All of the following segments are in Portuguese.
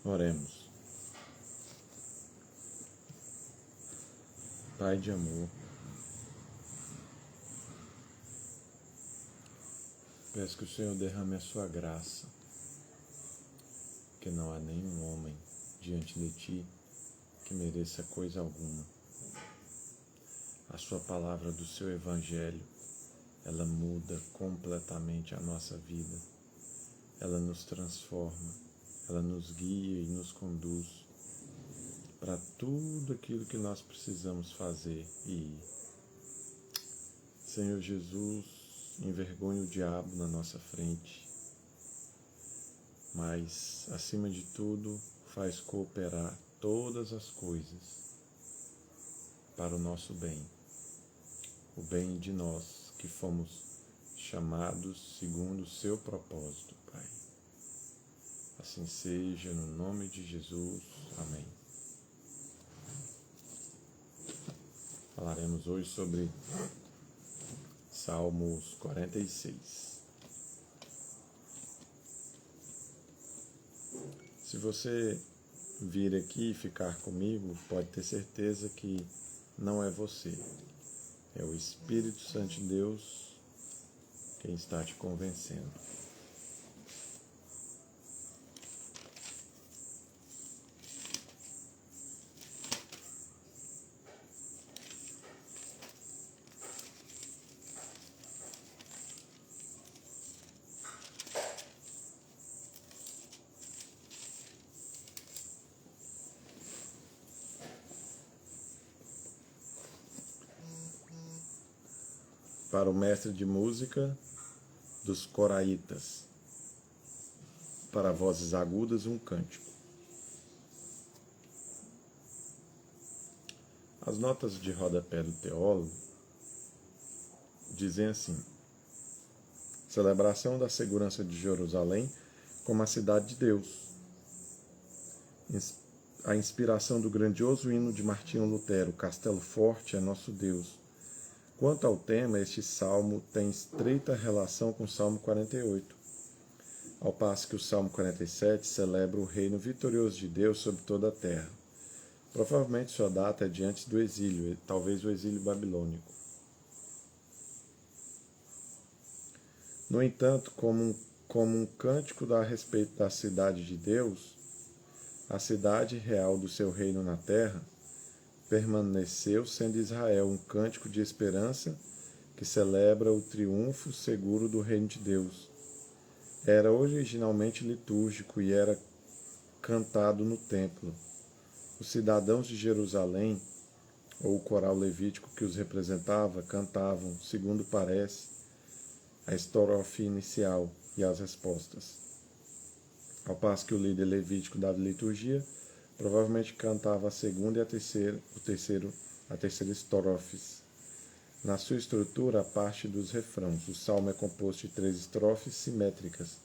Oremos. Pai de amor, peço que o Senhor derrame a sua graça, que não há nenhum homem diante de Ti que mereça coisa alguma. A sua palavra do seu Evangelho, ela muda completamente a nossa vida. Ela nos transforma, ela nos guia e nos conduz para tudo aquilo que nós precisamos fazer e ir. Senhor Jesus, envergonha o diabo na nossa frente, mas, acima de tudo, faz cooperar todas as coisas para o nosso bem, o bem de nós que fomos chamados segundo o seu propósito, Pai. Assim seja, no nome de Jesus. Amém. Falaremos hoje sobre Salmos 46. Se você vir aqui e ficar comigo, pode ter certeza que não é você. É o Espírito Santo de Deus quem está te convencendo. Para o mestre de música dos coraitas, para vozes agudas, um cântico. As notas de rodapé do teólogo dizem assim: celebração da segurança de Jerusalém como a cidade de Deus. A inspiração do grandioso hino de Martinho Lutero, Castelo Forte é nosso Deus. Quanto ao tema, este salmo tem estreita relação com o Salmo 48, ao passo que o Salmo 47 celebra o reino vitorioso de Deus sobre toda a terra. Provavelmente sua data é de antes do exílio, talvez o exílio babilônico. No entanto, como um cântico a respeito da cidade de Deus, a cidade real do seu reino na terra, permaneceu sendo Israel um cântico de esperança que celebra o triunfo seguro do reino de Deus. Era originalmente litúrgico e era cantado no templo. Os cidadãos de Jerusalém, ou o coral levítico que os representava, cantavam, segundo parece, a estrofe inicial e as respostas. Ao passo que o líder levítico da liturgia provavelmente cantava a segunda e a terceira estrofes. Na sua estrutura, a parte dos refrãos. O salmo é composto de 3 estrofes simétricas,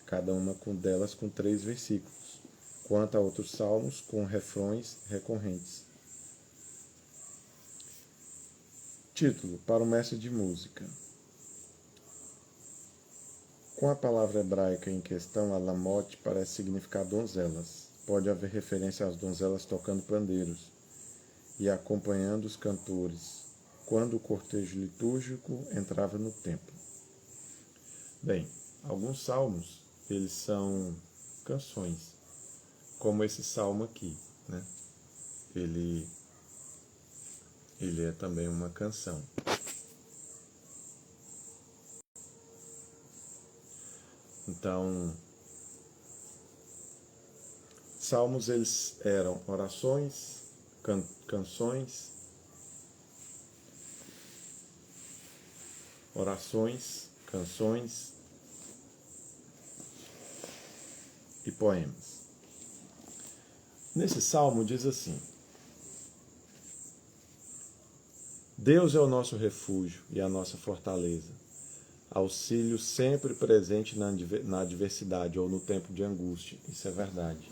cada uma delas com 3 versículos, quanto a outros salmos com refrões recorrentes. Título: para o mestre de música. Com a palavra hebraica em questão, alamote parece significar donzelas. Pode haver referência às donzelas tocando pandeiros e acompanhando os cantores, quando o cortejo litúrgico entrava no templo. Bem, alguns salmos, eles são canções, como esse salmo aqui, né? Ele é também uma canção. Então, salmos, eles eram orações, canções, e poemas. Nesse salmo diz assim: Deus é o nosso refúgio e a nossa fortaleza, auxílio sempre presente na adversidade ou no tempo de angústia. Isso é verdade.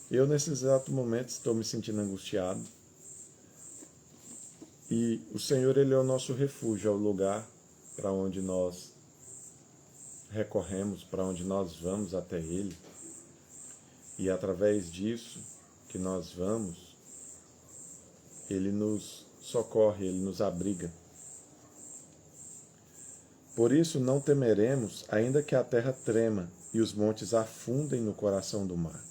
Eu, nesse exato momento, estou me sentindo angustiado. E o Senhor, Ele é o nosso refúgio, é o lugar para onde nós recorremos, para onde nós vamos até Ele. E através disso que nós vamos, Ele nos socorre, Ele nos abriga. Por isso não temeremos, ainda que a terra trema e os montes afundem no coração do mar.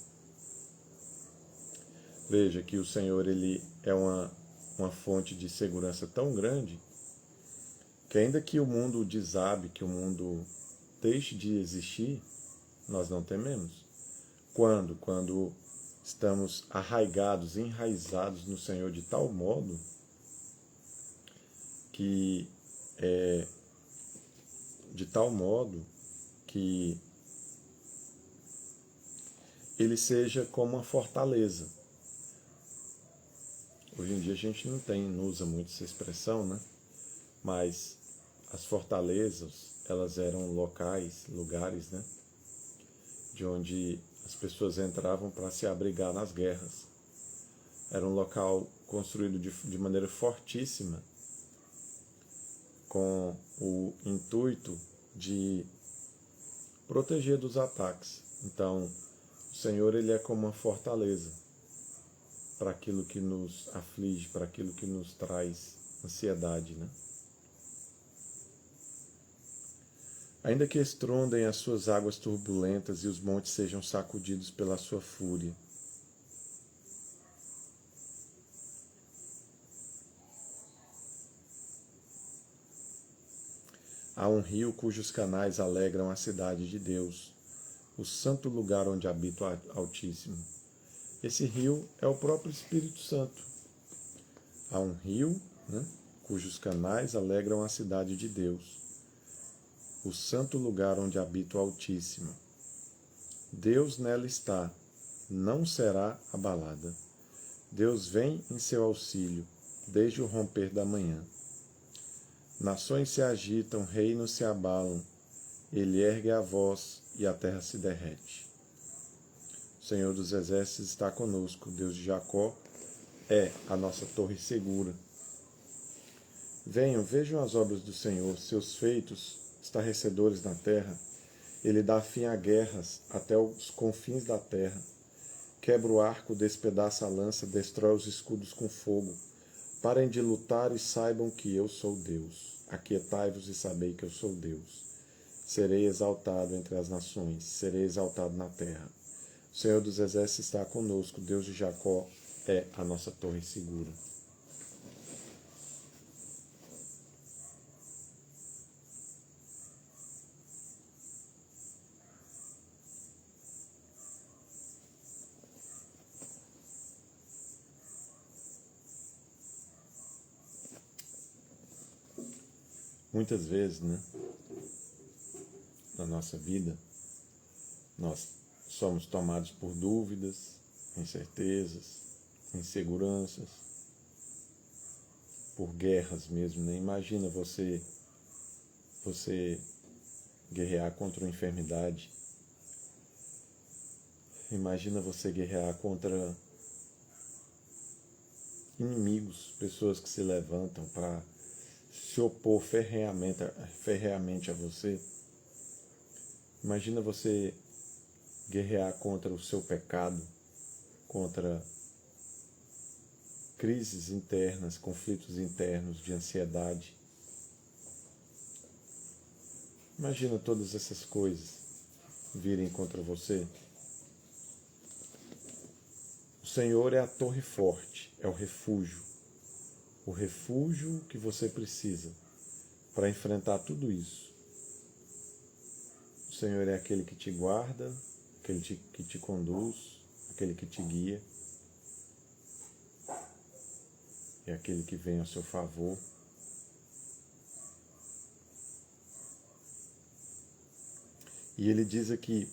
Veja que o Senhor, Ele é uma fonte de segurança tão grande, que ainda que o mundo desabe, que o mundo deixe de existir, nós não tememos. Quando? Quando estamos arraigados, enraizados no Senhor de tal modo que Ele seja como uma fortaleza. Hoje em dia a gente não usa muito essa expressão, né? Mas as fortalezas, elas eram lugares, né? De onde as pessoas entravam para se abrigar nas guerras. Era um local construído de maneira fortíssima, com o intuito de proteger dos ataques. Então, o Senhor, Ele é como uma fortaleza para aquilo que nos aflige, para aquilo que nos traz ansiedade, né? Ainda que estrondem as suas águas turbulentas e os montes sejam sacudidos pela sua fúria. Há um rio cujos canais alegram a cidade de Deus, o santo lugar onde habita o Altíssimo. Esse rio é o próprio Espírito Santo. Há um rio, né, cujos canais alegram a cidade de Deus, o santo lugar onde habita o Altíssimo. Deus nela está, não será abalada. Deus vem em seu auxílio, desde o romper da manhã. Nações se agitam, reinos se abalam, Ele ergue a voz e a terra se derrete. O Senhor dos Exércitos está conosco, Deus de Jacó é a nossa torre segura. Venham, vejam as obras do Senhor, seus feitos estarrecedores na terra. Ele dá fim a guerras até os confins da terra. Quebra o arco, despedaça a lança, destrói os escudos com fogo. Parem de lutar e saibam que eu sou Deus. Aquietai-vos e sabei que eu sou Deus. Serei exaltado entre as nações, serei exaltado na terra. O Senhor dos Exércitos está conosco, Deus de Jacó é a nossa torre segura. Muitas vezes, né, na nossa vida, nós somos tomados por dúvidas, incertezas, inseguranças, por guerras mesmo, né? Imagina você guerrear contra uma enfermidade. Imagina você guerrear contra inimigos, pessoas que se levantam para se opor ferreamente a você. Imagina você guerrear contra o seu pecado, contra crises internas, conflitos internos de ansiedade. Imagina todas essas coisas virem contra você. O Senhor é a torre forte, é o refúgio que você precisa para enfrentar tudo isso. O Senhor é aquele que te guarda, aquele que te conduz, aquele que te guia, é aquele que vem ao seu favor. E ele diz aqui,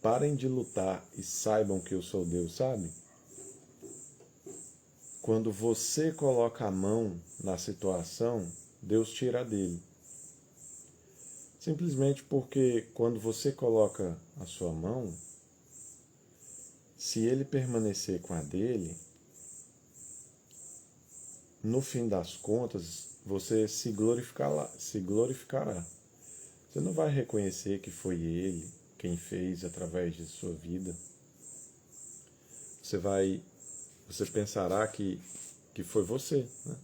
parem de lutar e saibam que eu sou Deus, sabe? Quando você coloca a mão na situação, Deus tira dele. Simplesmente porque quando você coloca a sua mão, se ele permanecer com a dele, no fim das contas, você se glorificará. Você não vai reconhecer que foi ele quem fez através de sua vida. você pensará que foi você, né?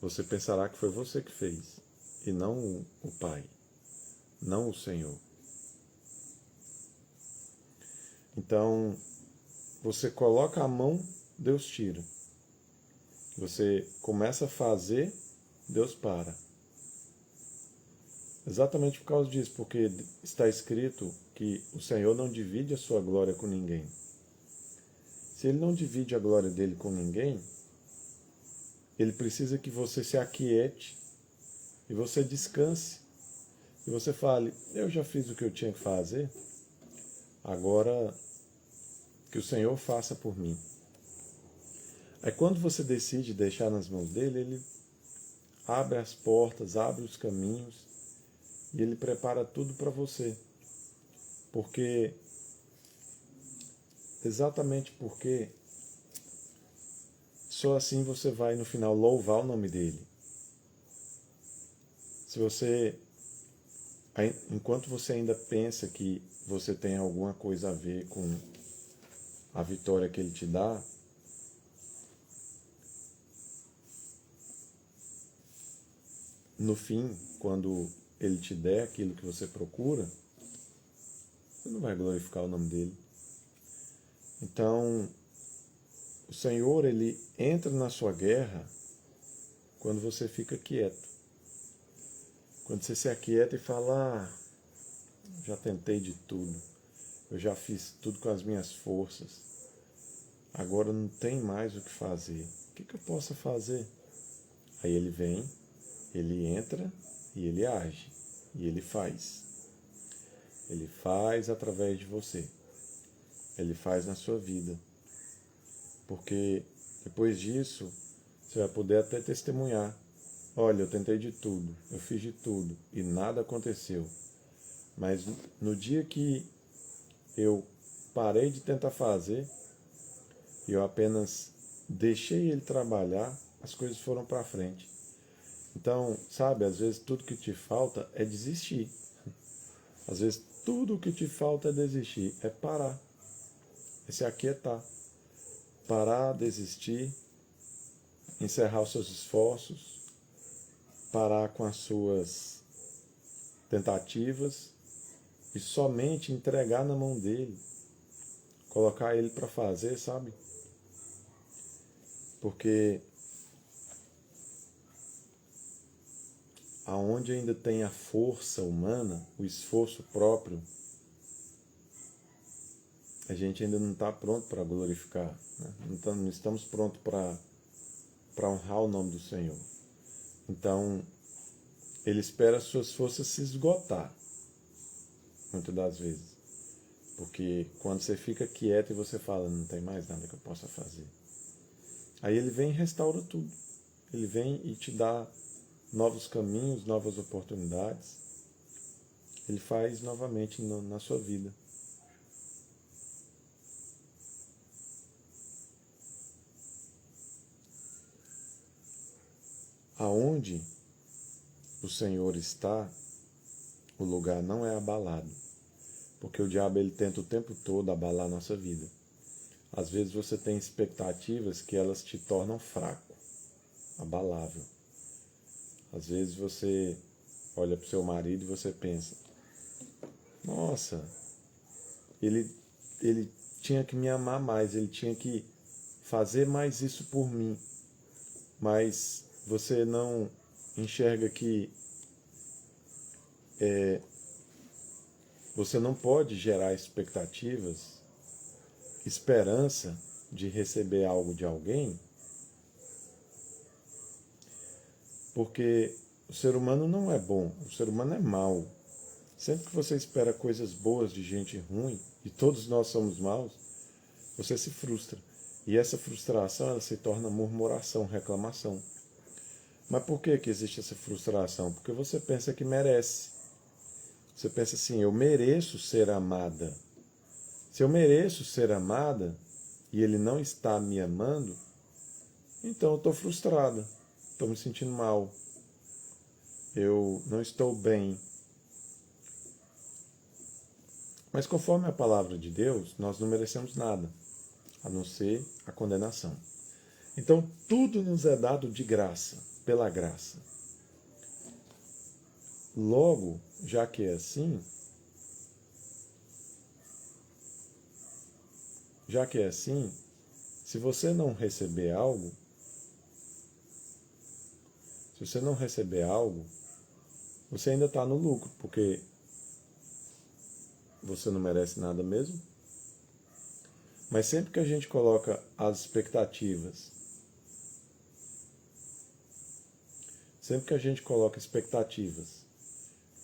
Você pensará que foi você que fez, e não o Pai, não o Senhor. Então, você coloca a mão, Deus tira. Você começa a fazer, Deus para. Exatamente por causa disso, porque está escrito que o Senhor não divide a sua glória com ninguém. Se Ele não divide a glória dele com ninguém, Ele precisa que você se aquiete e você descanse. E você fale, eu já fiz o que eu tinha que fazer, agora que o Senhor faça por mim. Aí quando você decide deixar nas mãos dele, Ele abre as portas, abre os caminhos e Ele prepara tudo para você. Exatamente porque só assim você vai no final louvar o nome dele. Enquanto você ainda pensa que você tem alguma coisa a ver com a vitória que ele te dá, no fim, quando ele te der aquilo que você procura, você não vai glorificar o nome dele. Então, o Senhor, Ele entra na sua guerra quando você fica quieto. Quando você se aquieta e fala, já tentei de tudo, eu já fiz tudo com as minhas forças, agora não tem mais o que fazer. O que eu posso fazer? Aí Ele vem, Ele entra e Ele age, e Ele faz. Ele faz através de você. Ele faz na sua vida. Porque depois disso, você vai poder até testemunhar. Olha, eu tentei de tudo, eu fiz de tudo e nada aconteceu. Mas no dia que eu parei de tentar fazer, e eu apenas deixei ele trabalhar, as coisas foram para frente. Então, sabe, às vezes tudo que te falta é desistir. Às vezes tudo que te falta é desistir, é parar, é se aquietar. Parar, desistir, encerrar os seus esforços, parar com as suas tentativas e somente entregar na mão dele, colocar ele para fazer, sabe? Porque aonde ainda tem a força humana, o esforço próprio, a gente ainda não está pronto para glorificar, né? Não estamos prontos para honrar o nome do Senhor. Então, Ele espera as suas forças se esgotar, muitas das vezes. Porque quando você fica quieto e você fala, não tem mais nada que eu possa fazer, aí Ele vem e restaura tudo. Ele vem e te dá novos caminhos, novas oportunidades. Ele faz novamente na sua vida. Aonde o Senhor está, o lugar não é abalado. Porque o diabo ele tenta o tempo todo abalar a nossa vida. Às vezes você tem expectativas que elas te tornam fraco, abalável. Às vezes você olha para o seu marido e você pensa, nossa, ele tinha que me amar mais, ele tinha que fazer mais isso por mim. Mas você não enxerga que você não pode gerar expectativas, esperança de receber algo de alguém, porque o ser humano não é bom, o ser humano é mau. Sempre que você espera coisas boas de gente ruim, e todos nós somos maus, você se frustra. E essa frustração ela se torna murmuração, reclamação. Mas por que existe essa frustração? Porque você pensa que merece. Você pensa assim, eu mereço ser amada. Se eu mereço ser amada e ele não está me amando, então eu estou frustrada, estou me sentindo mal, eu não estou bem. Mas conforme a palavra de Deus, nós não merecemos nada, a não ser a condenação. Então, tudo nos é dado de graça, pela graça. Logo, já que é assim, se você não receber algo, você ainda está no lucro, porque você não merece nada mesmo. Mas sempre que a gente coloca as expectativas,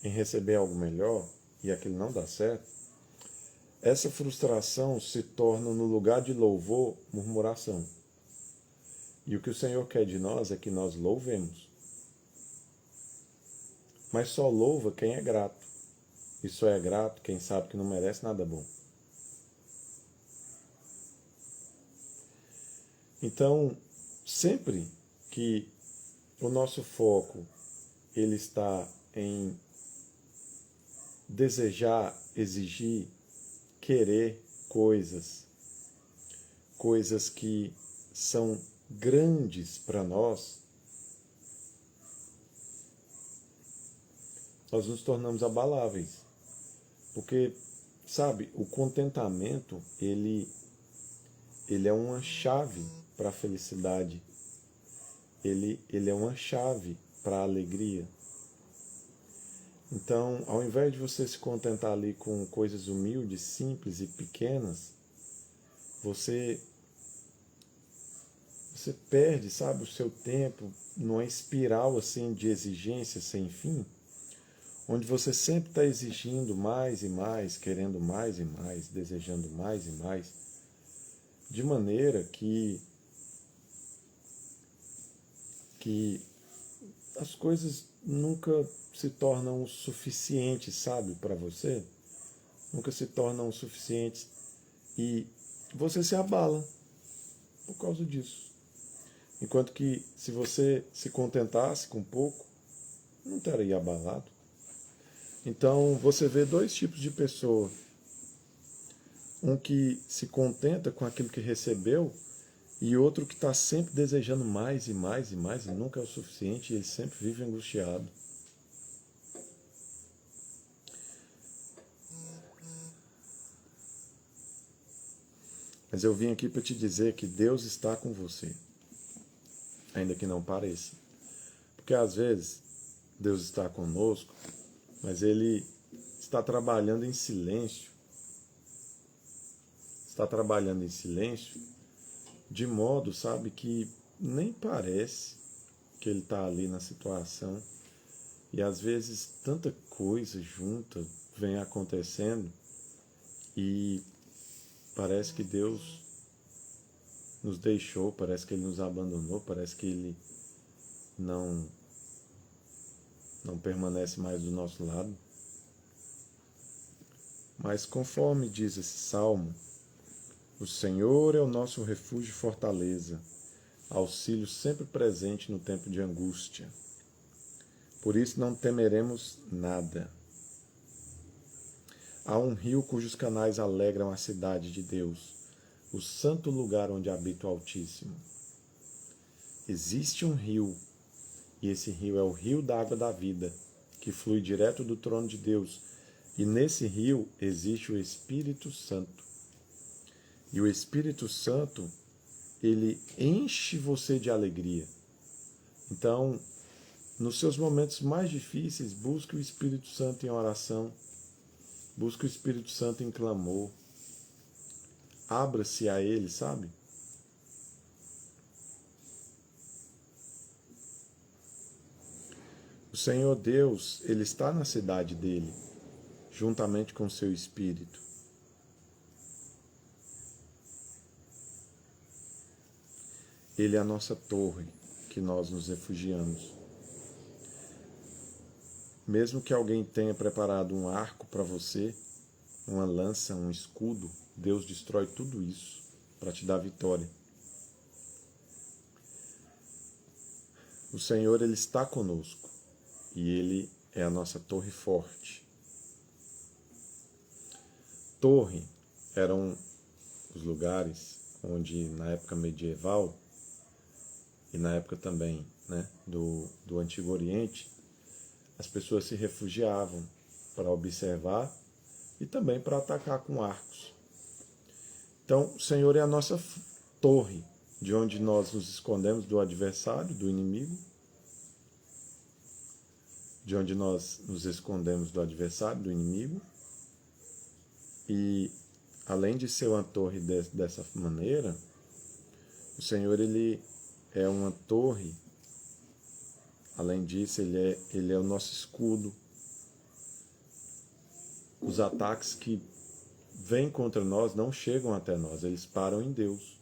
em receber algo melhor e aquilo não dá certo, essa frustração se torna, no lugar de louvor, murmuração. E o que o Senhor quer de nós é que nós louvemos. Mas só louva quem é grato. E só é grato quem sabe que não merece nada bom. Então, sempre que o nosso foco ele está em desejar, exigir, querer coisas que são grandes para nós, nós nos tornamos abaláveis. Porque, sabe, o contentamento, ele é uma chave para a felicidade. Ele é uma chave para a alegria. Então, ao invés de você se contentar ali com coisas humildes, simples e pequenas, você perde, sabe, o seu tempo numa espiral assim de exigência sem fim, onde você sempre está exigindo mais e mais, querendo mais e mais, desejando mais e mais, de maneira que as coisas nunca se tornam suficientes, sabe, para você? Nunca se tornam suficientes e você se abala por causa disso. Enquanto que se você se contentasse com pouco, não estaria abalado. Então você vê dois tipos de pessoa. Um que se contenta com aquilo que recebeu e outro que está sempre desejando mais e mais e mais e nunca é o suficiente e ele sempre vive angustiado. Mas eu vim aqui para te dizer que Deus está com você, ainda que não pareça. Porque às vezes Deus está conosco, mas Ele está trabalhando em silêncio. De modo, sabe, que nem parece que Ele está ali na situação. E às vezes tanta coisa junta vem acontecendo e parece que Deus nos deixou, parece que Ele nos abandonou, parece que Ele não permanece mais do nosso lado. Mas conforme diz esse salmo, o Senhor é o nosso refúgio e fortaleza, auxílio sempre presente no tempo de angústia. Por isso não temeremos nada. Há um rio cujos canais alegram a cidade de Deus, o santo lugar onde habita o Altíssimo. Existe um rio, e esse rio é o rio da água da vida, que flui direto do trono de Deus, e nesse rio existe o Espírito Santo. E o Espírito Santo, ele enche você de alegria. Então, nos seus momentos mais difíceis, busque o Espírito Santo em oração, busque o Espírito Santo em clamor, abra-se a Ele, sabe? O Senhor Deus, Ele está na cidade dele, juntamente com o seu Espírito. Ele é a nossa torre, que nós nos refugiamos. Mesmo que alguém tenha preparado um arco para você, uma lança, um escudo, Deus destrói tudo isso para te dar vitória. O Senhor, Ele está conosco e Ele é a nossa torre forte. torre eram os lugares onde, na época medieval, e na época também, né, do Antigo Oriente, as pessoas se refugiavam para observar e também para atacar com arcos. Então, o Senhor é a nossa torre, de onde nós nos escondemos do adversário, do inimigo, de onde nós nos escondemos do adversário, do inimigo, e além de ser uma torre dessa maneira, o Senhor, ele é uma torre. Além disso, ele é o nosso escudo. Os ataques que vêm contra nós não chegam até nós, eles param em Deus.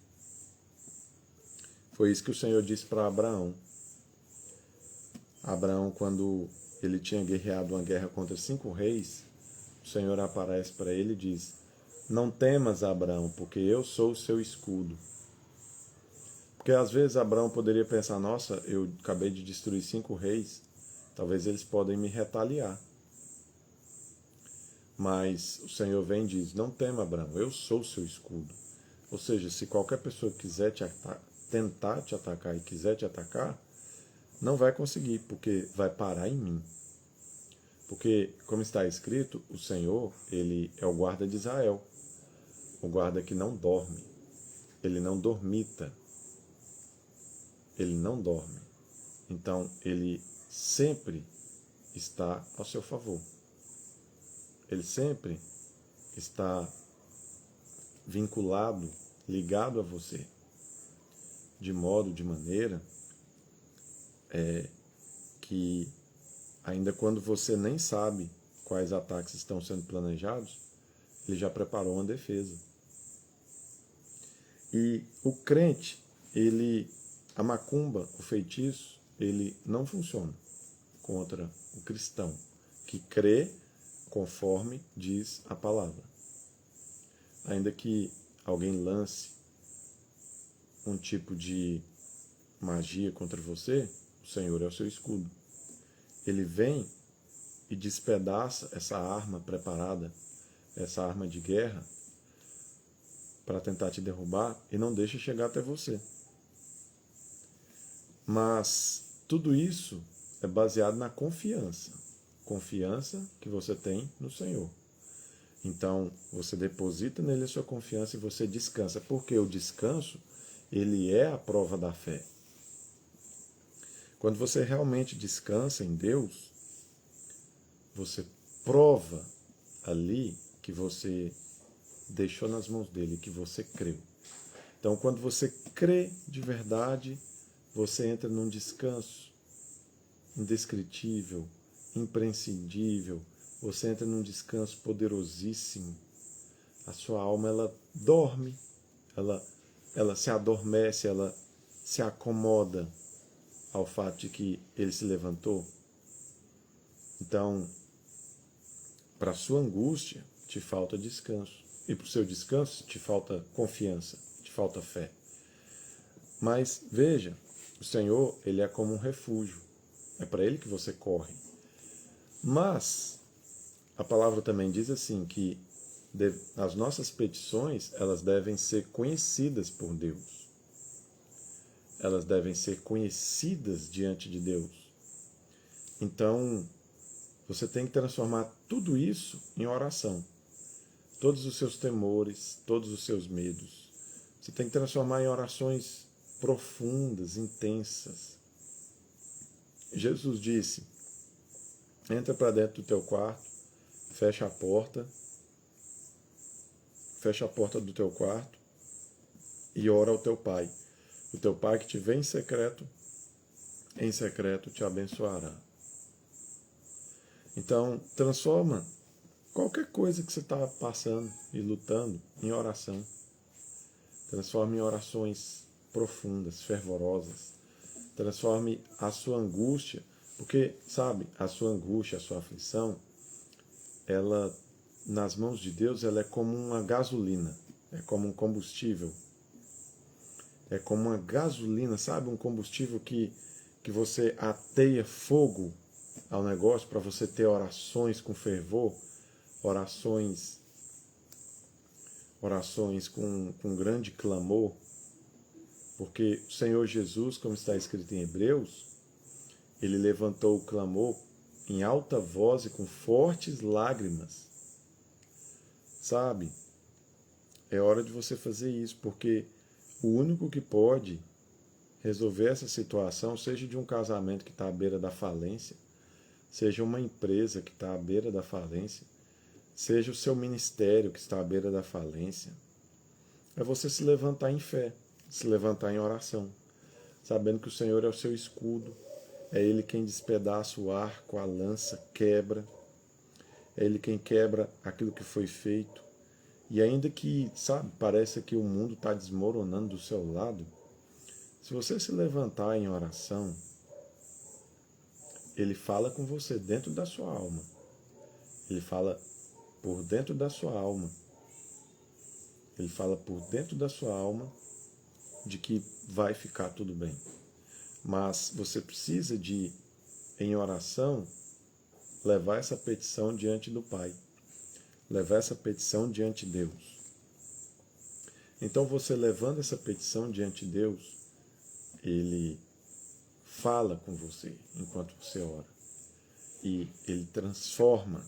Foi isso que o Senhor disse para Abraão. Abraão, quando ele tinha guerreado uma guerra contra 5 reis, o Senhor aparece para ele e diz: não temas, Abraão, porque eu sou o seu escudo. Porque às vezes Abraão poderia pensar: nossa, eu acabei de destruir 5 reis, talvez eles podem me retaliar. Mas o Senhor vem e diz: não tema, Abraão, eu sou o seu escudo. Ou seja, se qualquer pessoa quiser tentar te atacar e quiser te atacar, não vai conseguir, porque vai parar em mim. Porque, como está escrito, o Senhor, ele é o guarda de Israel, o guarda que não dorme, ele não dormita, ele não dorme. Então, ele sempre está ao seu favor. Ele sempre está vinculado, ligado a você, de maneira que, ainda quando você nem sabe quais ataques estão sendo planejados, ele já preparou uma defesa. E o crente, a macumba, o feitiço, ele não funciona contra o cristão que crê conforme diz a palavra. Ainda que alguém lance um tipo de magia contra você, o Senhor é o seu escudo. Ele vem e despedaça essa arma preparada, essa arma de guerra, para tentar te derrubar e não deixa chegar até você. Mas tudo isso é baseado na confiança que você tem no Senhor. Então, você deposita nele a sua confiança e você descansa, porque o descanso, ele é a prova da fé. Quando você realmente descansa em Deus, você prova ali que você deixou nas mãos dele, que você creu. Então, quando você crê de verdade, você entra num descanso indescritível, imprescindível. Você entra num descanso poderosíssimo. A sua alma, ela dorme, ela se adormece, ela se acomoda ao fato de que ele se levantou. Então, para a sua angústia, te falta descanso. E para o seu descanso, te falta confiança, te falta fé. Mas, veja, o Senhor, ele é como um refúgio. É para ele que você corre. Mas, a palavra também diz assim, que as nossas petições, elas devem ser conhecidas por Deus. Elas devem ser conhecidas diante de Deus. Então, você tem que transformar tudo isso em oração. Todos os seus temores, todos os seus medos. Você tem que transformar em orações profundas, intensas. Jesus disse: entra para dentro do teu quarto, fecha a porta do teu quarto e ora ao teu Pai. O teu Pai que te vê em secreto te abençoará. Então, transforma qualquer coisa que você está passando e lutando em oração. Transforme em orações profundas, fervorosas. Transforme a sua angústia, porque, sabe, a sua angústia, a sua aflição, ela, nas mãos de Deus, ela é como uma gasolina, é como um combustível. É como uma gasolina, sabe, um combustível que você ateia fogo ao negócio para você ter orações com fervor, orações orações com grande clamor, porque o Senhor Jesus, como está escrito em Hebreus, ele levantou o clamor em alta voz e com fortes lágrimas. Sabe? É hora de você fazer isso, porque o único que pode resolver essa situação, seja de um casamento que está à beira da falência, seja uma empresa que está à beira da falência, seja o seu ministério que está à beira da falência, é você se levantar em fé, se levantar em oração, sabendo que o Senhor é o seu escudo, é Ele quem despedaça o arco, a lança, quebra, é Ele quem quebra aquilo que foi feito. E ainda que, sabe, pareça que o mundo está desmoronando do seu lado, se você se levantar em oração, Ele fala com você dentro da sua alma. Ele fala por dentro da sua alma. Ele fala por dentro da sua alma de que vai ficar tudo bem. Mas você precisa de, em oração, levar essa petição diante do Pai. Levar essa petição diante de Deus. Então você levando essa petição diante de Deus, Ele fala com você enquanto você ora. E Ele transforma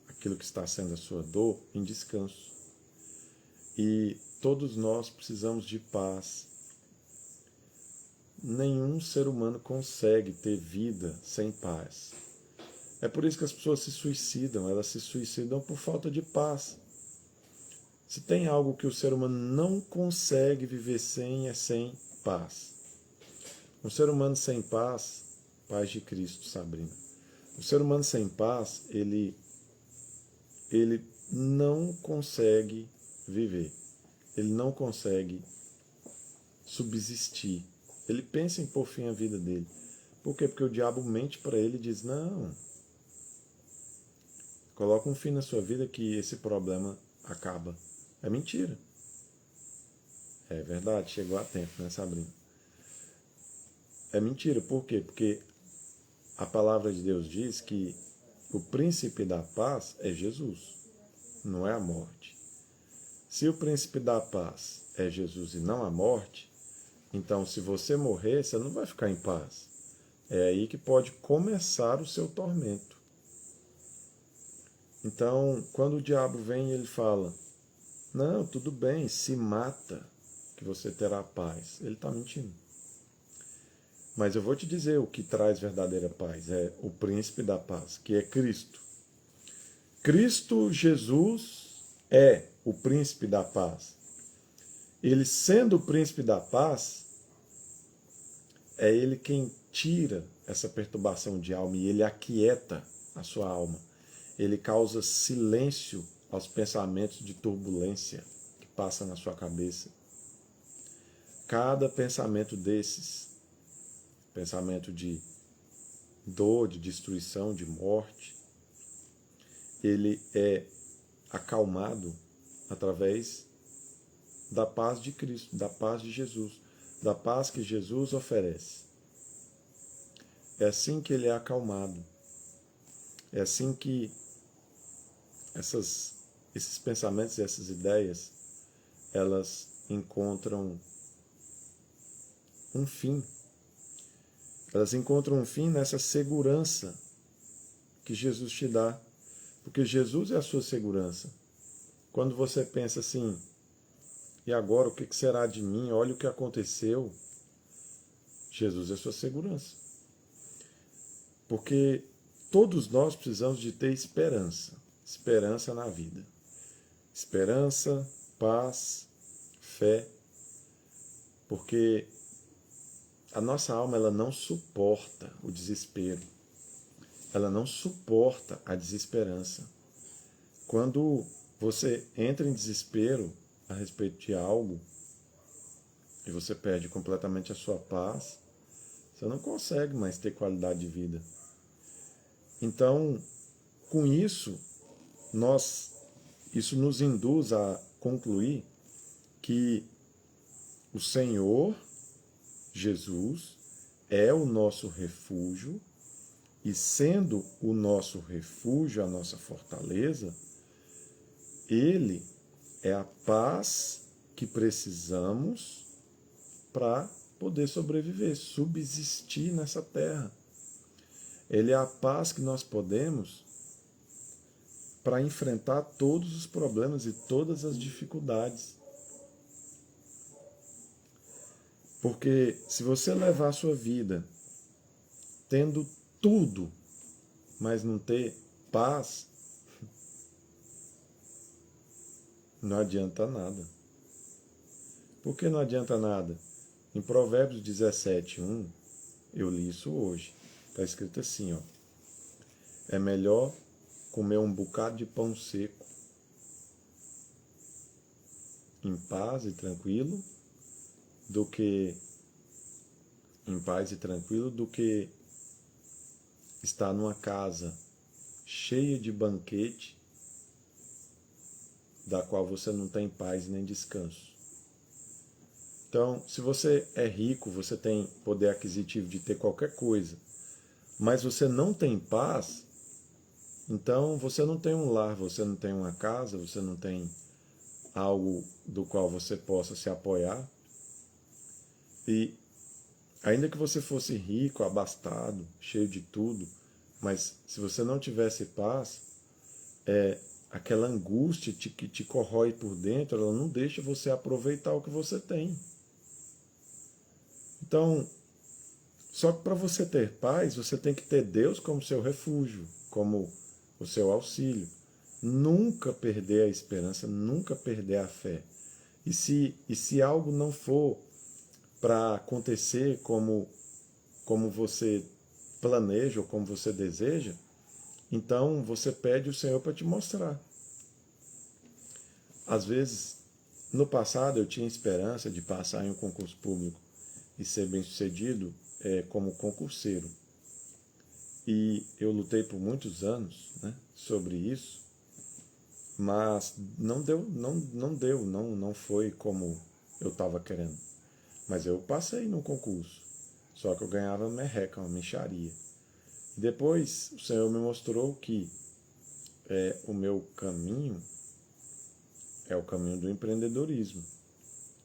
aquilo que está sendo a sua dor em descanso. E todos nós precisamos de paz. Nenhum ser humano consegue ter vida sem paz. É por isso que as pessoas se suicidam. Elas se suicidam por falta de paz. Se tem algo que o ser humano não consegue viver sem, é sem paz. Um ser humano sem paz, paz de Cristo, Sabrina. O ser humano sem paz, ele não consegue viver. Ele não consegue subsistir. Ele pensa em pôr fim à vida dele. Por quê? Porque o diabo mente para ele e diz, não, coloca um fim na sua vida que esse problema acaba. É mentira. É verdade, chegou a tempo, né, Sabrina? É mentira, por quê? Porque a palavra de Deus diz que o príncipe da paz é Jesus, não é a morte. Se o príncipe da paz é Jesus e não a morte, então se você morrer, você não vai ficar em paz. É aí que pode começar o seu tormento. Então, quando o diabo vem e ele fala, não, tudo bem, se mata, que você terá paz. Ele está mentindo. Mas eu vou te dizer o que traz verdadeira paz. É o príncipe da paz, que é Cristo. Cristo Jesus é o príncipe da paz. Ele sendo o príncipe da paz, é ele quem tira essa perturbação de alma e ele aquieta a sua alma. Ele causa silêncio aos pensamentos de turbulência que passam na sua cabeça. Cada pensamento desses, pensamento de dor, de destruição, de morte, ele é acalmado através da paz de Cristo, da paz de Jesus, da paz que Jesus oferece. É assim que ele é acalmado. É assim que esses pensamentos e essas ideias, elas encontram um fim. Elas encontram um fim nessa segurança que Jesus te dá. Porque Jesus é a sua segurança. Quando você pensa assim, e agora o que será de mim? Olha o que aconteceu. Jesus é a sua segurança. Porque todos nós precisamos de ter esperança. Esperança na vida. Esperança, paz, fé. Porque a nossa alma ela não suporta o desespero. Ela não suporta a desesperança. Quando você entra em desespero a respeito de algo e você perde completamente a sua paz, você não consegue mais ter qualidade de vida. Então, com isso, isso nos induz a concluir que o Senhor Jesus é o nosso refúgio e, sendo o nosso refúgio, a nossa fortaleza, Ele É a paz que precisamos para poder sobreviver, subsistir nessa terra. Ele é a paz que nós podemos para enfrentar todos os problemas e todas as dificuldades. Porque se você levar a sua vida tendo tudo, mas não ter paz, não adianta nada. Por que não adianta nada? Em Provérbios 17:1, eu li isso hoje. Está escrito assim, ó. É melhor comer um bocado de pão seco em paz e tranquilo do que estar numa casa cheia de banquete da qual você não tem paz nem descanso. Então, se você é rico, você tem poder aquisitivo de ter qualquer coisa, mas você não tem paz, então você não tem um lar, você não tem uma casa, você não tem algo do qual você possa se apoiar. E ainda que você fosse rico, abastado, cheio de tudo, mas se você não tivesse paz, aquela angústia que te corrói por dentro, ela não deixa você aproveitar o que você tem. Então, só que para você ter paz, você tem que ter Deus como seu refúgio, como o seu auxílio. Nunca perder a esperança, nunca perder a fé. E se algo não for para acontecer como você planeja ou como você deseja, então você pede o Senhor para te mostrar. Às vezes, no passado eu tinha esperança de passar em um concurso público e ser bem-sucedido como concurseiro. E eu lutei por muitos anos, né, sobre isso, mas não foi como eu estava querendo. Mas eu passei no concurso, só que eu ganhava merreca, uma mixaria. Depois o Senhor me mostrou que o meu caminho é o caminho do empreendedorismo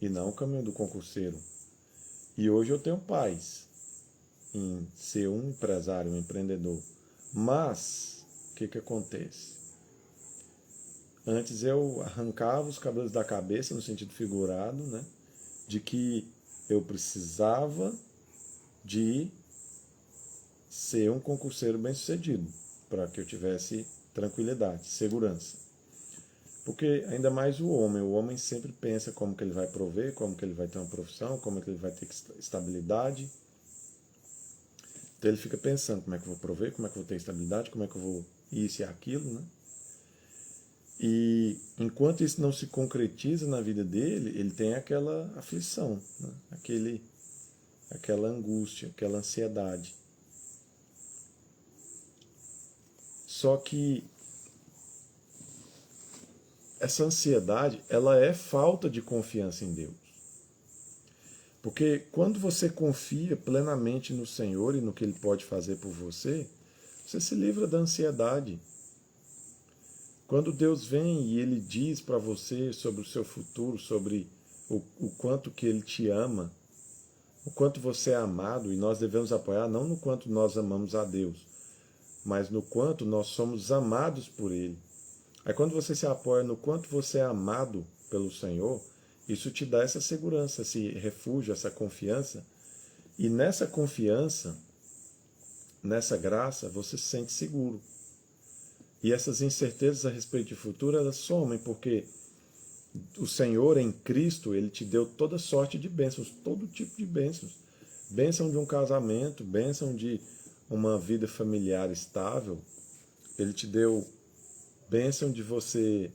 e não o caminho do concurseiro. E hoje eu tenho paz em ser um empresário, um empreendedor. Mas, o que acontece? Antes eu arrancava os cabelos da cabeça, no sentido figurado, né, de que eu precisava de ser um concurseiro bem-sucedido, para que eu tivesse tranquilidade, segurança. Porque ainda mais o homem sempre pensa como que ele vai prover, como que ele vai ter uma profissão, como que ele vai ter estabilidade. Então ele fica pensando como é que eu vou prover, como é que eu vou ter estabilidade, como é que eu vou isso e aquilo, né? E enquanto isso não se concretiza na vida dele, ele tem aquela aflição, né? Aquela angústia, aquela ansiedade. Só que essa ansiedade, ela é falta de confiança em Deus. Porque quando você confia plenamente no Senhor e no que Ele pode fazer por você, você se livra da ansiedade. Quando Deus vem e Ele diz para você sobre o seu futuro, sobre o quanto que Ele te ama, o quanto você é amado, e nós devemos apoiar não no quanto nós amamos a Deus, mas no quanto nós somos amados por Ele. Aí quando você se apoia no quanto você é amado pelo Senhor, isso te dá essa segurança, esse refúgio, essa confiança. E nessa confiança, nessa graça, você se sente seguro. E essas incertezas a respeito de futuro, elas somem, porque o Senhor em Cristo, Ele te deu toda sorte de bênçãos, todo tipo de bênçãos. Bênção de um casamento, bênção de uma vida familiar estável. Ele te deu bênção de você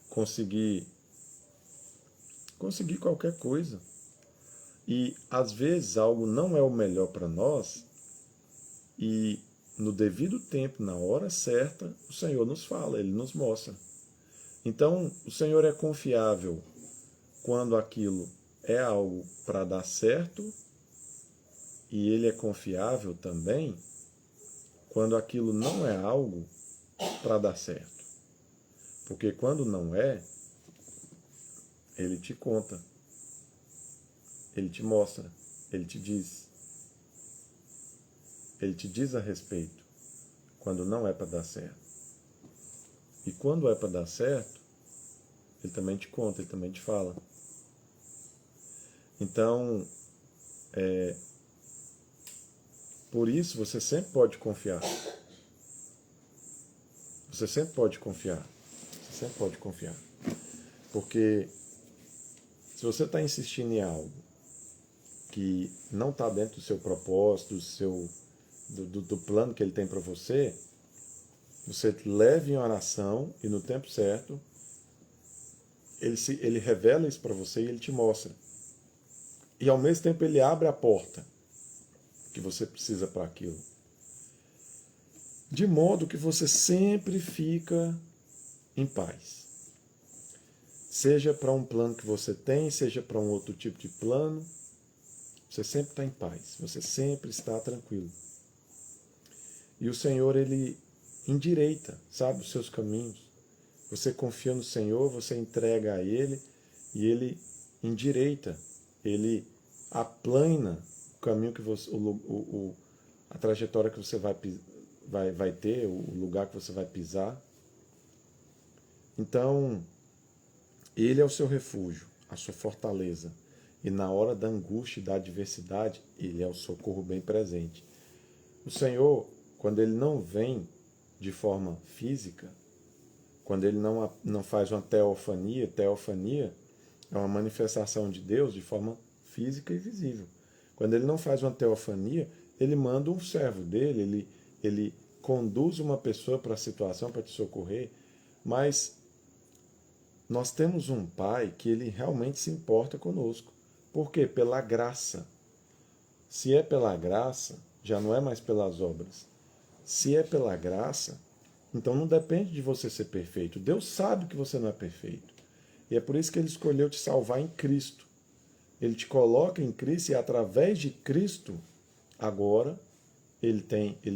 conseguir qualquer coisa. E às vezes algo não é o melhor para nós, e no devido tempo, na hora certa, o Senhor nos fala, Ele nos mostra. Então, o Senhor é confiável quando aquilo é algo para dar certo, e Ele é confiável também quando aquilo não é algo para dar certo. Porque quando não é, ele te conta, ele te mostra, ele te diz. Ele te diz a respeito quando não é para dar certo. E quando é para dar certo, ele também te conta, ele também te fala. Então, por isso você sempre pode confiar. Você sempre pode confiar. Você sempre pode confiar. Porque se você está insistindo em algo que não está dentro do seu propósito, do plano que ele tem para você, você leve em oração e no tempo certo, ele revela isso para você e ele te mostra. E ao mesmo tempo ele abre a porta que você precisa para aquilo. De modo que você sempre fica em paz. Seja para um plano que você tem, seja para um outro tipo de plano, você sempre está em paz, você sempre está tranquilo. E o Senhor, ele endireita, sabe, os seus caminhos. Você confia no Senhor, você entrega a Ele, e Ele endireita, Ele aplana o caminho que você, a trajetória que você vai ter, o lugar que você vai pisar. Então, Ele é o seu refúgio, a sua fortaleza. E na hora da angústia e da adversidade, Ele é o socorro bem presente. O Senhor, quando Ele não vem de forma física, quando Ele não faz uma teofania é uma manifestação de Deus de forma física e visível. Quando Ele não faz uma teofania, Ele manda um servo dele, ele conduz uma pessoa para a situação para te socorrer, mas nós temos um Pai que Ele realmente se importa conosco. Por quê? Pela graça. Se é pela graça, já não é mais pelas obras. Se é pela graça, então não depende de você ser perfeito. Deus sabe que você não é perfeito. E é por isso que Ele escolheu te salvar em Cristo. Ele te coloca em Cristo e através de Cristo, agora, Ele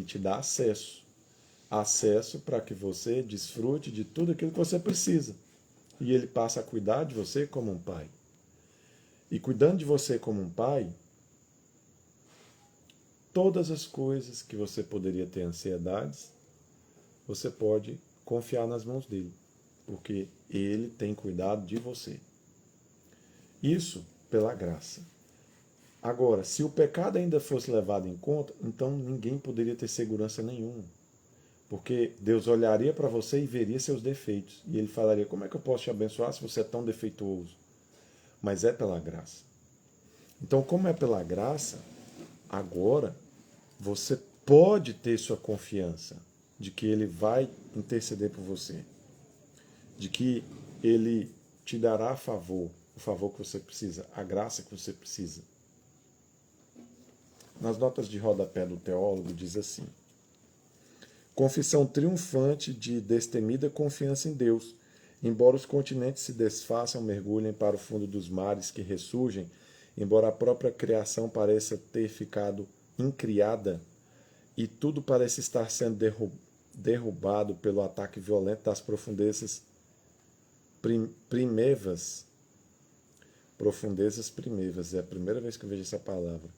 te dá acesso. Acesso para que você desfrute de tudo aquilo que você precisa. E Ele passa a cuidar de você como um pai. E cuidando de você como um pai, todas as coisas que você poderia ter ansiedades, você pode confiar nas mãos dele, porque ele tem cuidado de você. Isso pela graça. Agora, se o pecado ainda fosse levado em conta, então ninguém poderia ter segurança nenhuma. Porque Deus olharia para você e veria seus defeitos. E ele falaria, como é que eu posso te abençoar se você é tão defeituoso? Mas é pela graça. Então, como é pela graça, agora você pode ter sua confiança de que Ele vai interceder por você, de que Ele te dará o favor que você precisa, a graça que você precisa. Nas notas de rodapé do teólogo diz assim: confissão triunfante de destemida confiança em Deus, embora os continentes se desfaçam, mergulhem para o fundo dos mares que ressurgem, embora a própria criação pareça ter ficado incriada e tudo parece estar sendo derrubado pelo ataque violento das profundezas primevas. Profundezas primevas, é a primeira vez que eu vejo essa palavra.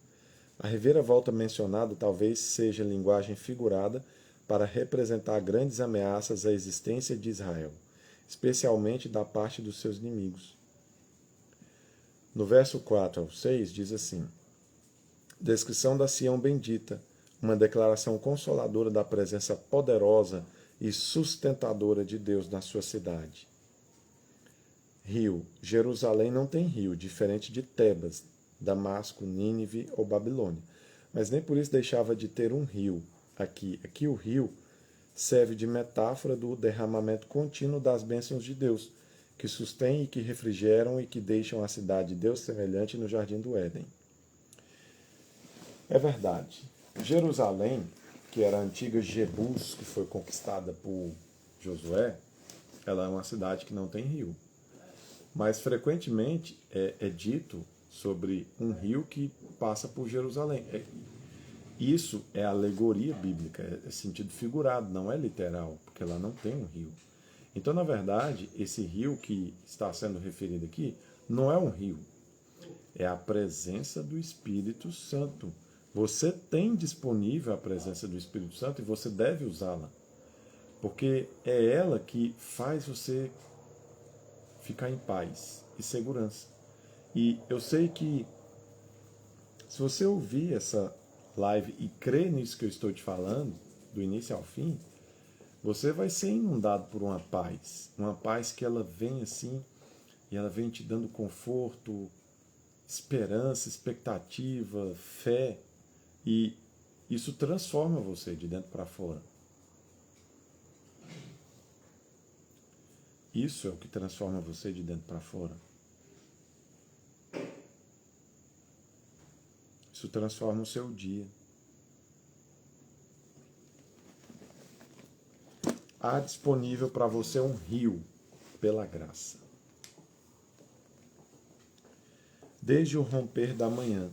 A reviravolta mencionada talvez seja linguagem figurada para representar grandes ameaças à existência de Israel, especialmente da parte dos seus inimigos. No verso 4 ao 6 diz assim: descrição da Sião bendita, uma declaração consoladora da presença poderosa e sustentadora de Deus na sua cidade. Rio. Jerusalém não tem rio, diferente de Tebas, Damasco, Nínive ou Babilônia. Mas nem por isso deixava de ter um rio aqui. Aqui o rio serve de metáfora do derramamento contínuo das bênçãos de Deus, que sustêm e que refrigeram e que deixam a cidade de Deus semelhante no jardim do Éden. É verdade. Jerusalém, que era a antiga Jebus, que foi conquistada por Josué, ela é uma cidade que não tem rio. Mas frequentemente é dito sobre um rio que passa por Jerusalém. Isso é alegoria bíblica, é sentido figurado, não é literal, porque lá não tem um rio. Então, na verdade, esse rio que está sendo referido aqui não é um rio, é a presença do Espírito Santo. Você tem disponível a presença do Espírito Santo e você deve usá-la, porque é ela que faz você ficar em paz e segurança. E eu sei que se você ouvir essa live e crer nisso que eu estou te falando, do início ao fim, você vai ser inundado por uma paz que ela vem assim, e ela vem te dando conforto, esperança, expectativa, fé, e isso transforma você de dentro para fora. Isso é o que transforma você de dentro para fora. Isso transforma o seu dia. Há disponível para você um rio pela graça. Desde o romper da manhã,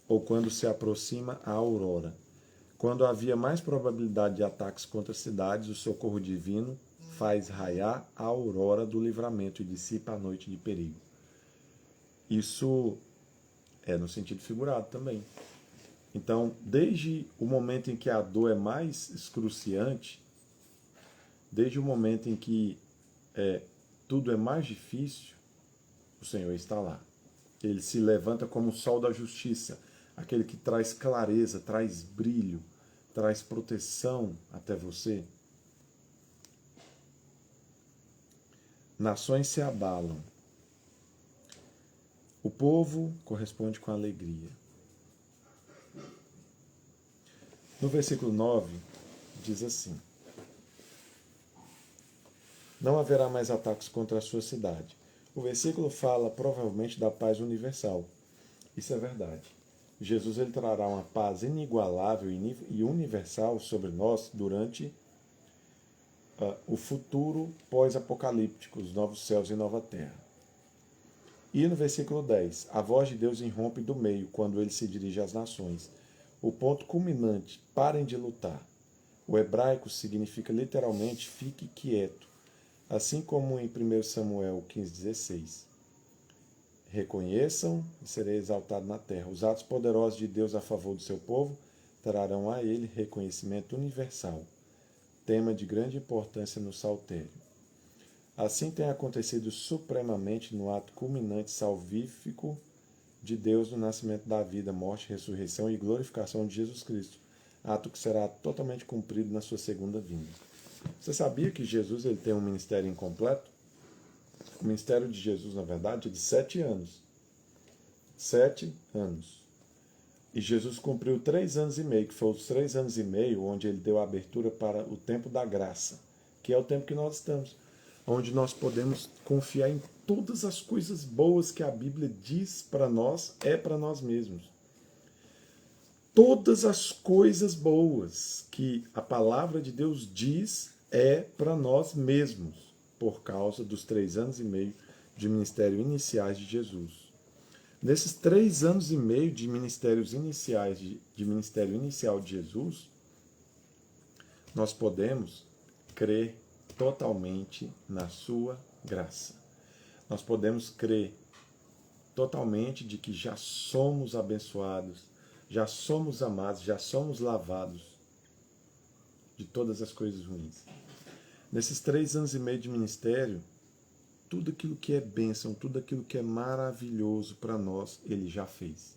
ou quando se aproxima a aurora, quando havia mais probabilidade de ataques contra cidades, o socorro divino faz raiar a aurora do livramento e dissipa a noite de perigo. Isso é no sentido figurado também. Então, desde o momento em que a dor é mais excruciante, desde o momento em que tudo é mais difícil, o Senhor está lá. Ele se levanta como o sol da justiça, aquele que traz clareza, traz brilho, traz proteção até você. Nações se abalam. O povo corresponde com alegria. No versículo 9, diz assim: não haverá mais ataques contra a sua cidade. O versículo fala provavelmente da paz universal. Isso é verdade. Jesus ele trará uma paz inigualável e universal sobre nós durante o futuro pós-apocalíptico, os novos céus e nova terra. E no versículo 10, a voz de Deus irrompe do meio quando ele se dirige às nações. O ponto culminante, parem de lutar. O hebraico significa literalmente fique quieto, assim como em 1 Samuel 15,16. Reconheçam e serei exaltado na terra. Os atos poderosos de Deus a favor do seu povo trarão a ele reconhecimento universal, tema de grande importância no saltério. Assim tem acontecido supremamente no ato culminante salvífico de Deus no nascimento da vida, morte, ressurreição e glorificação de Jesus Cristo, ato que será totalmente cumprido na sua segunda vinda. Você sabia que Jesus ele tem um ministério incompleto? O ministério de Jesus, na verdade, é de 7 anos. 7 anos. E Jesus cumpriu 3 anos e meio, que foi os 3 anos e meio onde ele deu a abertura para o tempo da graça, que é o tempo que nós estamos, onde nós podemos confiar em todas as coisas boas que a Bíblia diz para nós, é para nós mesmos. Todas as coisas boas que a palavra de Deus diz é para nós mesmos, por causa dos 3 anos e meio de ministério iniciais de Jesus. Nesses 3 anos e meio de ministérios iniciais, de ministério inicial de Jesus, nós podemos crer totalmente na sua graça. Nós podemos crer totalmente de que já somos abençoados, já somos amados, já somos lavados de todas as coisas ruins. Nesses 3 anos e meio de ministério, tudo aquilo que é bênção, tudo aquilo que é maravilhoso para nós, ele já fez.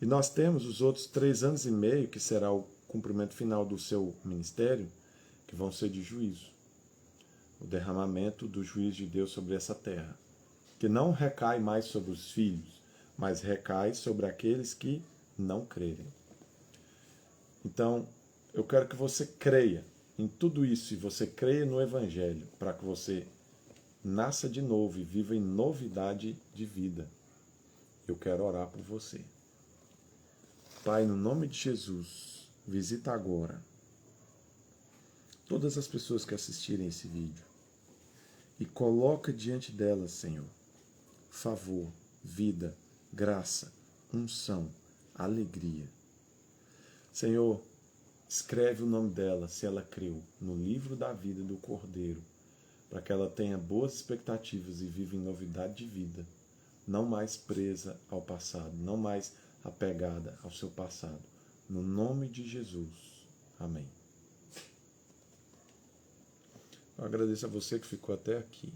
E nós temos os outros 3 anos e meio, que será o cumprimento final do seu ministério, que vão ser de juízo. O derramamento do juízo de Deus sobre essa terra, que não recai mais sobre os filhos, mas recai sobre aqueles que não crerem. Então, eu quero que você creia em tudo isso, e você creia no Evangelho, para que você nasça de novo e viva em novidade de vida. Eu quero orar por você. Pai, no nome de Jesus, visita agora todas as pessoas que assistirem esse vídeo e coloca diante delas, Senhor, favor, vida, graça, unção, alegria. Senhor, escreve o nome dela, se ela creu, no livro da vida do Cordeiro, para que ela tenha boas expectativas e viva em novidade de vida, não mais presa ao passado, não mais apegada ao seu passado. No nome de Jesus. Amém. Eu agradeço a você que ficou até aqui.